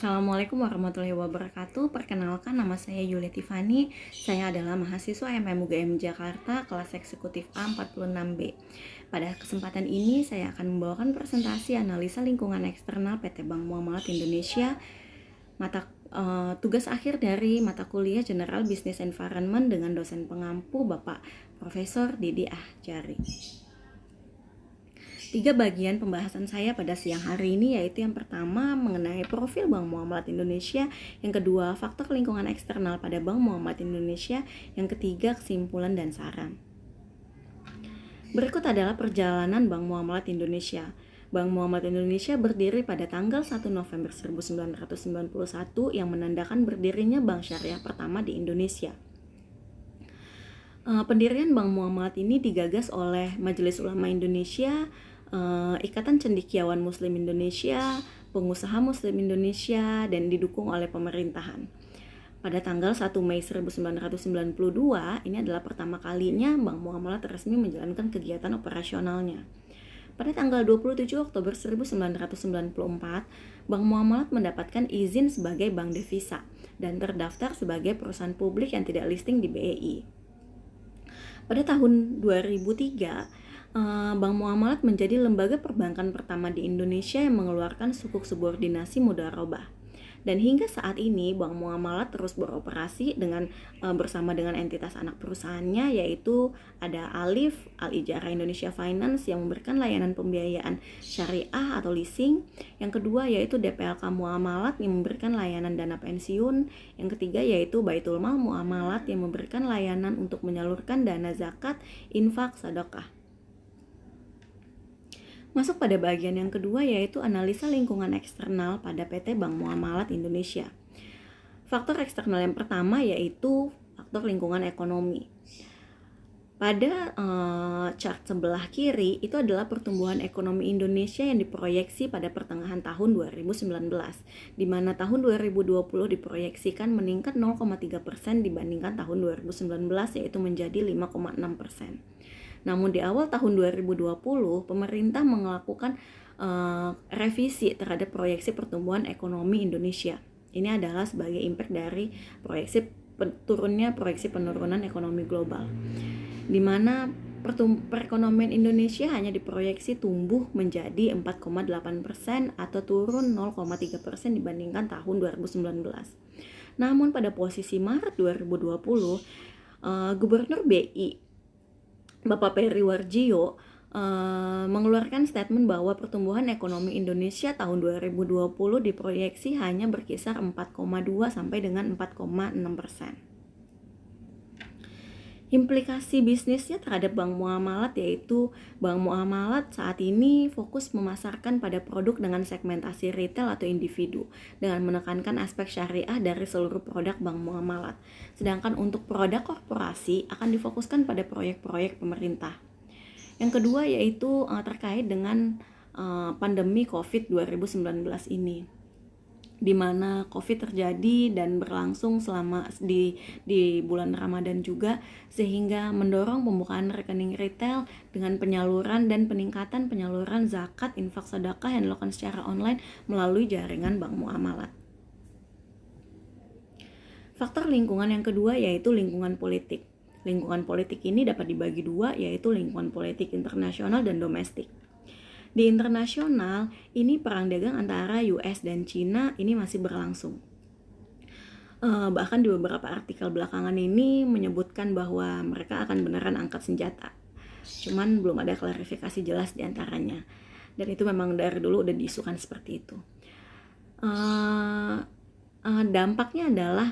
Assalamualaikum warahmatullahi wabarakatuh. Perkenalkan, nama saya Yulia Tiffany. Saya adalah mahasiswa MMUGM Jakarta kelas eksekutif A46B. Pada kesempatan ini saya akan membawakan presentasi analisa lingkungan eksternal PT Bank Muamalat Indonesia, tugas akhir dari mata kuliah General Business Environment dengan dosen pengampu Bapak Profesor Didi Ahjari. 3 bagian pembahasan saya pada siang hari ini, yaitu yang pertama mengenai profil Bank Muamalat Indonesia, yang kedua faktor lingkungan eksternal pada Bank Muamalat Indonesia, yang ketiga kesimpulan dan saran. Berikut adalah perjalanan Bank Muamalat Indonesia. Bank Muamalat Indonesia berdiri pada tanggal 1 November 1991 yang menandakan berdirinya bank syariah pertama di Indonesia. Pendirian Bank Muamalat ini digagas oleh Majelis Ulama Indonesia, Ikatan Cendekiawan Muslim Indonesia, Pengusaha Muslim Indonesia, dan didukung oleh pemerintahan. Pada tanggal 1 Mei 1992, ini adalah pertama kalinya Bank Muamalat resmi menjalankan kegiatan operasionalnya. Pada tanggal 27 Oktober 1994, Bank Muamalat mendapatkan izin sebagai bank devisa dan terdaftar sebagai perusahaan publik yang tidak listing di BEI. Pada tahun 2003, Bank Muamalat menjadi lembaga perbankan pertama di Indonesia yang mengeluarkan sukuk subordinasi mudharabah. Dan hingga saat ini Bank Muamalat terus beroperasi bersama dengan entitas anak perusahaannya, yaitu ada Alif, Al-Ijarah Indonesia Finance yang memberikan layanan pembiayaan syariah atau leasing. Yang kedua yaitu DPLK Muamalat yang memberikan layanan dana pensiun. Yang ketiga yaitu Baitul Mal Muamalat yang memberikan layanan untuk menyalurkan dana zakat, infak, sedekah. Masuk pada bagian yang kedua, yaitu analisa lingkungan eksternal pada PT Bank Muamalat Indonesia. Faktor eksternal yang pertama yaitu faktor lingkungan ekonomi. Pada chart sebelah kiri itu adalah pertumbuhan ekonomi Indonesia yang diproyeksi pada pertengahan tahun 2019, di mana tahun 2020 diproyeksikan meningkat 0,3% dibandingkan tahun 2019, yaitu menjadi 5,6%. Namun di awal tahun 2020, pemerintah melakukan revisi terhadap proyeksi pertumbuhan ekonomi Indonesia. Ini adalah sebagai impact dari turunnya proyeksi penurunan ekonomi global, di mana perekonomian Indonesia hanya diproyeksi tumbuh menjadi 4,8% atau turun 0,3% dibandingkan tahun 2019. Namun pada posisi Maret 2020, Gubernur BI Bapak Peri Warjio mengeluarkan statement bahwa pertumbuhan ekonomi Indonesia tahun 2020 diproyeksi hanya berkisar 4,2 sampai dengan 4,6%. Implikasi bisnisnya terhadap Bank Muamalat yaitu Bank Muamalat saat ini fokus memasarkan pada produk dengan segmentasi retail atau individu dengan menekankan aspek syariah dari seluruh produk Bank Muamalat. Sedangkan untuk produk korporasi akan difokuskan pada proyek-proyek pemerintah. Yang kedua yaitu terkait dengan pandemi COVID-19 ini, di mana COVID terjadi dan berlangsung selama di bulan Ramadan juga, sehingga mendorong pembukaan rekening retail dengan penyaluran dan peningkatan penyaluran zakat, infak, sedekah yang dilakukan secara online melalui jaringan Bank Muamalat. Faktor lingkungan yang kedua yaitu lingkungan politik. Lingkungan politik ini dapat dibagi dua, yaitu lingkungan politik internasional dan domestik. Di internasional, ini perang dagang antara US dan Cina ini masih berlangsung. Bahkan di beberapa artikel belakangan ini menyebutkan bahwa mereka akan beneran angkat senjata. Cuman belum ada klarifikasi jelas di antaranya. Dan itu memang dari dulu udah diisukan seperti itu. Dampaknya adalah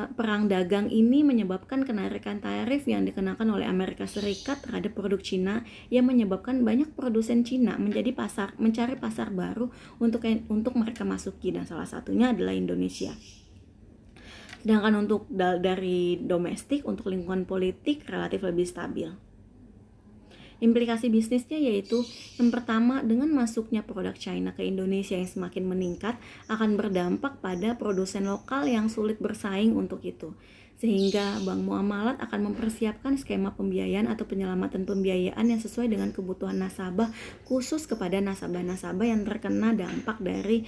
perang dagang ini menyebabkan kenaikan tarif yang dikenakan oleh Amerika Serikat terhadap produk Cina, yang menyebabkan banyak produsen Cina mencari pasar baru untuk mereka masuki, dan salah satunya adalah Indonesia. Sedangkan untuk dari domestik, untuk lingkungan politik relatif lebih stabil. Implikasi bisnisnya yaitu yang pertama, dengan masuknya produk China ke Indonesia yang semakin meningkat akan berdampak pada produsen lokal yang sulit bersaing untuk itu, sehingga Bank Muamalat akan mempersiapkan skema pembiayaan atau penyelamatan pembiayaan yang sesuai dengan kebutuhan nasabah, khusus kepada nasabah-nasabah yang terkena dampak dari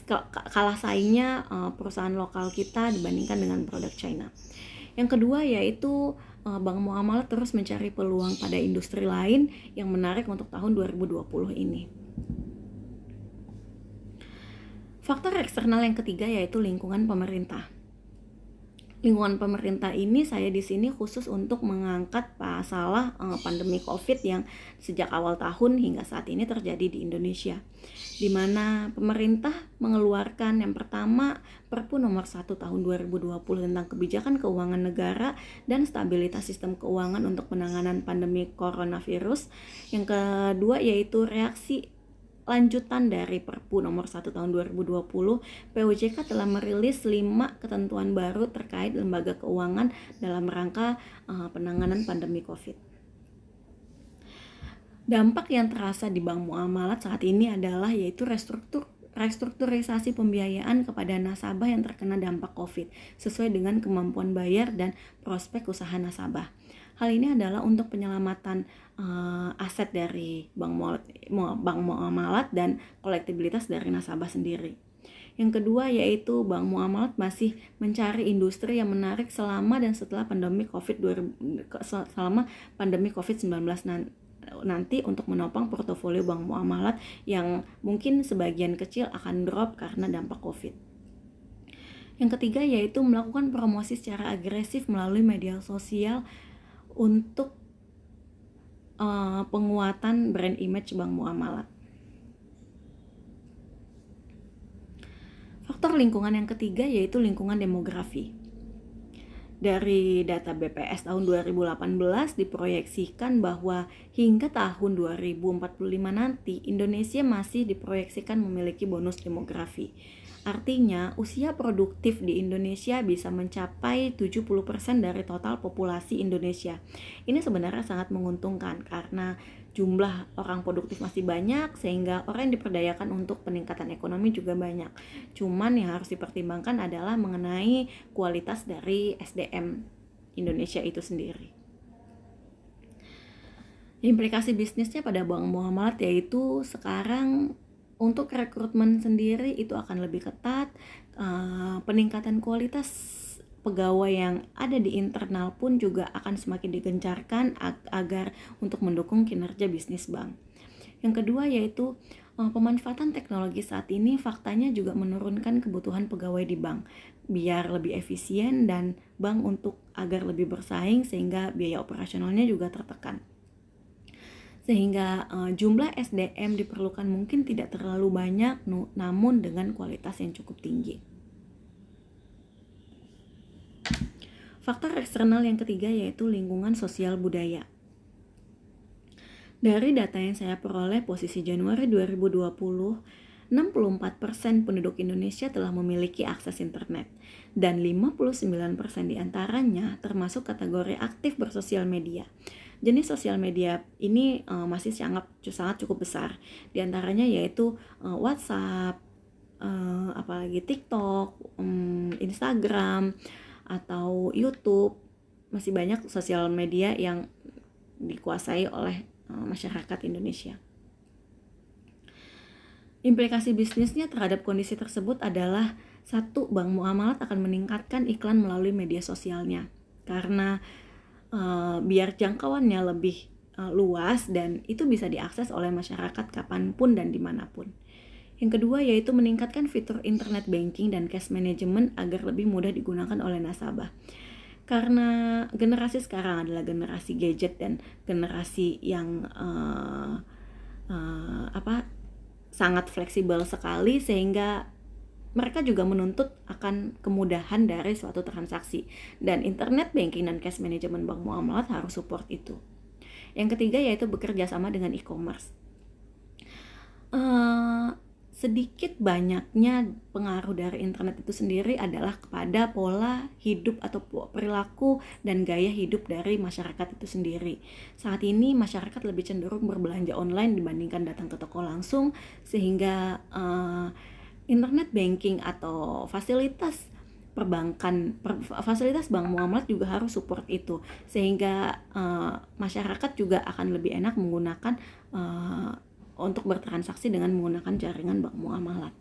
kalah saingnya perusahaan lokal kita dibandingkan dengan produk China. Yang kedua yaitu Bank Muamalat terus mencari peluang pada industri lain yang menarik untuk tahun 2020 ini. Faktor eksternal yang ketiga yaitu lingkungan pemerintah. Lingkungan pemerintah ini saya di sini khusus untuk mengangkat masalah pandemi COVID yang sejak awal tahun hingga saat ini terjadi di Indonesia, di mana pemerintah mengeluarkan yang pertama Perpu nomor 1 tahun 2020 tentang kebijakan keuangan negara dan stabilitas sistem keuangan untuk penanganan pandemi coronavirus. Yang kedua yaitu reaksi lanjutan dari Perpu nomor 1 tahun 2020, POJK telah merilis 5 ketentuan baru terkait lembaga keuangan dalam rangka penanganan pandemi COVID. Dampak yang terasa di Bank Muamalat saat ini adalah yaitu restrukturisasi pembiayaan kepada nasabah yang terkena dampak COVID sesuai dengan kemampuan bayar dan prospek usaha nasabah. Hal ini adalah untuk penyelamatan aset dari Bank Muamalat dan kolektibilitas dari nasabah sendiri. Yang kedua yaitu Bank Muamalat masih mencari industri yang menarik selama dan setelah pandemi COVID-19 nanti untuk menopang portofolio Bank Muamalat yang mungkin sebagian kecil akan drop karena dampak COVID. Yang ketiga yaitu melakukan promosi secara agresif melalui media sosial untuk penguatan brand image Bank Muamalat. Faktor lingkungan yang ketiga yaitu lingkungan demografi. Dari data BPS tahun 2018 diproyeksikan bahwa hingga tahun 2045 nanti Indonesia masih diproyeksikan memiliki bonus demografi. Artinya, usia produktif di Indonesia bisa mencapai 70% dari total populasi Indonesia. Ini sebenarnya sangat menguntungkan karena jumlah orang produktif masih banyak sehingga orang yang diperdayakan untuk peningkatan ekonomi juga banyak. Cuman yang harus dipertimbangkan adalah mengenai kualitas dari SDM Indonesia itu sendiri. Implikasi bisnisnya pada Bank Muamalat yaitu sekarang untuk rekrutmen sendiri itu akan lebih ketat, peningkatan kualitas pegawai yang ada di internal pun juga akan semakin digencarkan agar untuk mendukung kinerja bisnis bank. Yang kedua yaitu pemanfaatan teknologi saat ini faktanya juga menurunkan kebutuhan pegawai di bank biar lebih efisien dan bank untuk agar lebih bersaing sehingga biaya operasionalnya juga tertekan. Sehingga jumlah SDM diperlukan mungkin tidak terlalu banyak namun dengan kualitas yang cukup tinggi. Faktor eksternal yang ketiga yaitu lingkungan sosial budaya. Dari data yang saya peroleh posisi Januari 2020, 64% penduduk Indonesia telah memiliki akses internet dan 59% diantaranya termasuk kategori aktif bersosial media. Jenis sosial media ini masih sangat cukup besar. Di antaranya yaitu WhatsApp, apalagi TikTok, Instagram, atau YouTube. Masih banyak sosial media yang dikuasai oleh masyarakat Indonesia. Implikasi bisnisnya terhadap kondisi tersebut adalah satu, Bank Muamalat akan meningkatkan iklan melalui media sosialnya karena biar jangkauannya lebih luas dan itu bisa diakses oleh masyarakat kapanpun dan dimanapun. Yang kedua yaitu meningkatkan fitur internet banking dan cash management agar lebih mudah digunakan oleh nasabah. Karena generasi sekarang adalah generasi gadget dan generasi yang sangat fleksibel sekali sehingga mereka juga menuntut akan kemudahan dari suatu transaksi dan internet banking dan cash management Bank Muamalat harus support itu. Yang ketiga yaitu bekerja sama dengan e-commerce. Sedikit banyaknya pengaruh dari internet itu sendiri adalah kepada pola hidup atau perilaku dan gaya hidup dari masyarakat itu sendiri. Saat ini masyarakat lebih cenderung berbelanja online dibandingkan datang ke toko langsung sehingga internet banking atau fasilitas perbankan, fasilitas Bank Muamalat juga harus support itu sehingga masyarakat juga akan lebih enak menggunakan untuk bertransaksi dengan menggunakan jaringan Bank Muamalat.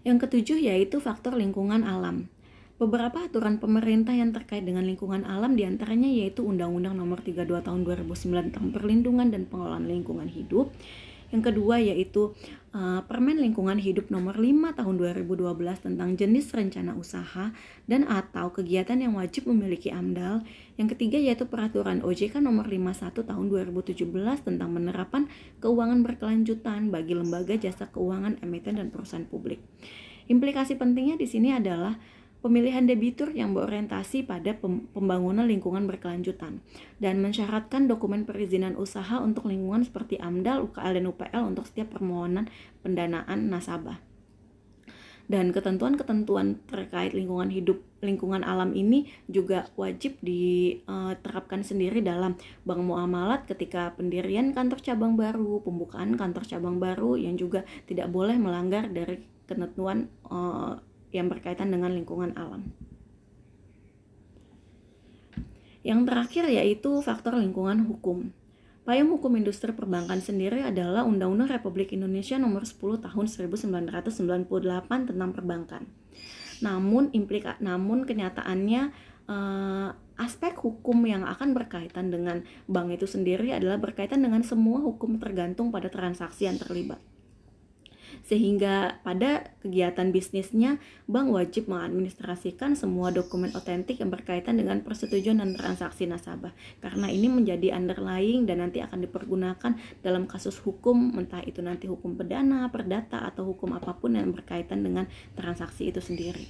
Yang ketujuh yaitu faktor lingkungan alam. Beberapa aturan pemerintah yang terkait dengan lingkungan alam diantaranya yaitu Undang-Undang Nomor 32 Tahun 2009 tentang Perlindungan dan Pengelolaan Lingkungan Hidup. Yang kedua yaitu Permen Lingkungan Hidup Nomor 5 Tahun 2012 tentang jenis rencana usaha dan atau kegiatan yang wajib memiliki AMDAL. Yang ketiga yaitu Peraturan OJK Nomor 51 Tahun 2017 tentang penerapan keuangan berkelanjutan bagi lembaga jasa keuangan emiten dan perusahaan publik. Implikasi pentingnya di sini adalah pemilihan debitur yang berorientasi pada pembangunan lingkungan berkelanjutan dan mensyaratkan dokumen perizinan usaha untuk lingkungan seperti AMDAL, UKL, dan UPL untuk setiap permohonan pendanaan nasabah. Dan ketentuan-ketentuan terkait lingkungan hidup, lingkungan alam ini juga wajib diterapkan sendiri dalam bank muamalat ketika pendirian kantor cabang baru, pembukaan kantor cabang baru yang juga tidak boleh melanggar dari ketentuan yang berkaitan dengan lingkungan alam. Yang terakhir yaitu faktor lingkungan hukum. Payung hukum industri perbankan sendiri adalah Undang-Undang Republik Indonesia Nomor 10 Tahun 1998 tentang perbankan. Namun kenyataannya aspek hukum yang akan berkaitan dengan bank itu sendiri adalah berkaitan dengan semua hukum tergantung pada transaksi yang terlibat. Sehingga pada kegiatan bisnisnya, bank wajib mengadministrasikan semua dokumen otentik yang berkaitan dengan persetujuan dan transaksi nasabah. Karena ini menjadi underlying dan nanti akan dipergunakan dalam kasus hukum, entah itu nanti hukum pidana, perdata, atau hukum apapun yang berkaitan dengan transaksi itu sendiri.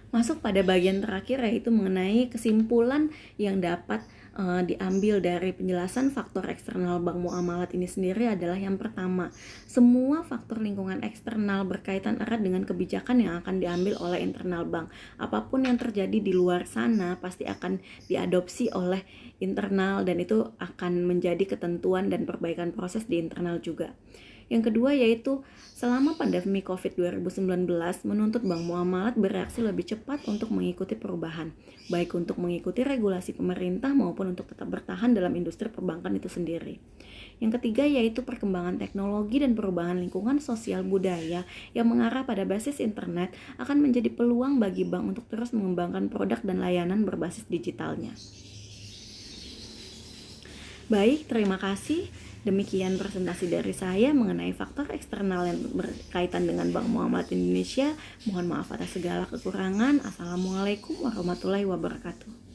Masuk pada bagian terakhir yaitu mengenai kesimpulan yang dapat diambil dari penjelasan faktor eksternal bank muamalat ini sendiri adalah yang pertama, semua faktor lingkungan eksternal berkaitan erat dengan kebijakan yang akan diambil oleh internal bank. Apapun yang terjadi di luar sana pasti akan diadopsi oleh internal dan itu akan menjadi ketentuan dan perbaikan proses di internal juga. Yang kedua yaitu selama pandemi COVID-19 menuntut bank muamalat bereaksi lebih cepat untuk mengikuti perubahan, baik untuk mengikuti regulasi pemerintah maupun untuk tetap bertahan dalam industri perbankan itu sendiri. Yang ketiga yaitu perkembangan teknologi dan perubahan lingkungan sosial budaya yang mengarah pada basis internet akan menjadi peluang bagi bank untuk terus mengembangkan produk dan layanan berbasis digitalnya. Baik, terima kasih. Demikian presentasi dari saya mengenai faktor eksternal yang berkaitan dengan Bank Muamalat Indonesia. Mohon maaf atas segala kekurangan. Assalamualaikum warahmatullahi wabarakatuh.